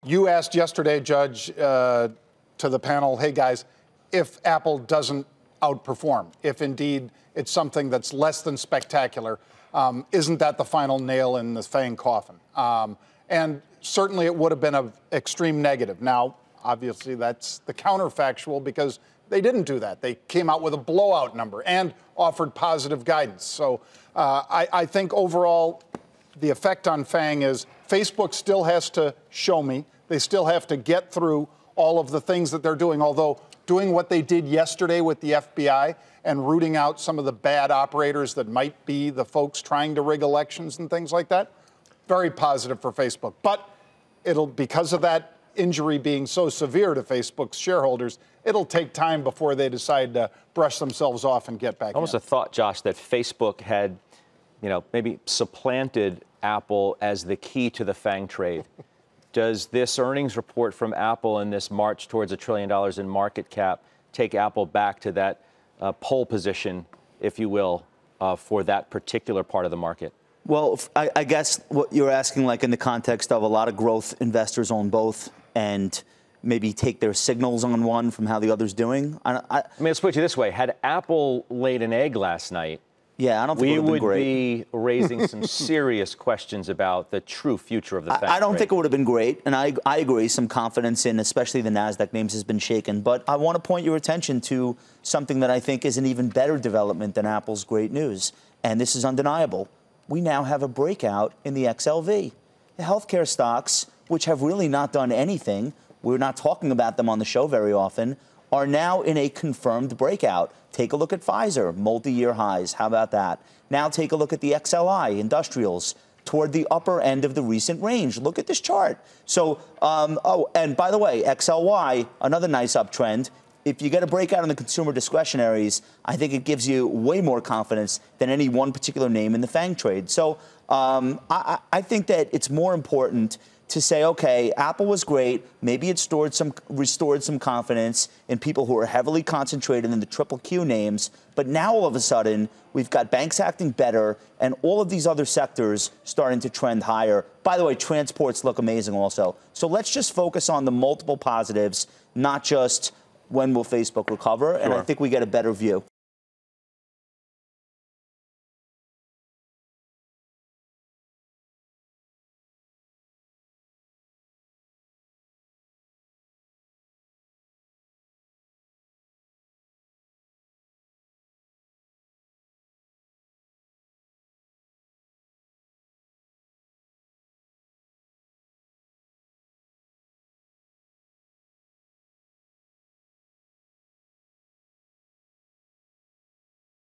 You asked yesterday, Judge, to the panel, hey, guys, if Apple doesn't outperform, if indeed it's something that's less than spectacular, isn't that the final nail in the FANG coffin? And certainly it would have been an extreme negative. Now, obviously, that's the counterfactual because they didn't do that. They came out with a blowout number and offered positive guidance. So I think overall, the effect on FANG is Facebook still has to show me. They still have to get through all of the things that they're doing, although doing what they did yesterday with the FBI and rooting out some of the bad operators that might be the folks trying to rig elections and things like that, very positive for Facebook. But because of that injury being so severe to Facebook's shareholders, it'll take time before they decide to brush themselves off and get back in. Almost a thought, Josh, that Facebook had, maybe supplanted Apple as the key to the FANG trade. Does this earnings report from Apple and this march towards $1 trillion in market cap take Apple back to that pole position, if you will, for that particular part of the market? Well, I guess what you're asking, like in the context of a lot of growth investors own both and maybe take their signals on one from how the other's doing. I mean, let's put it this way. Had Apple laid an egg last night, yeah, I don't think it would have been great. We would be raising some serious questions about the true future of the FANG I don't trade. think it would have been great, and I agree, some confidence in especially the NASDAQ names has been shaken. But I want to point your attention to something that I think is an even better development than Apple's great news, and this is undeniable. We now have a breakout in the XLV. The healthcare stocks, which have really not done anything, we're not talking about them on the show very often, are now in a confirmed breakout. Take a look at Pfizer, multi-year highs. How about that? Now take a look at the XLI, industrials, toward the upper end of the recent range. Look at this chart. So, and by the way, XLY, another nice uptrend. If you get a breakout in the consumer discretionaries, I think it gives you way more confidence than any one particular name in the FANG trade. So I think that it's more important to say, okay, Apple was great. Maybe it restored some confidence in people who are heavily concentrated in the triple Q names. But now all of a sudden, we've got banks acting better and all of these other sectors starting to trend higher. By the way, transports look amazing also. So let's just focus on the multiple positives, not just when will Facebook recover. And I think we get a better view.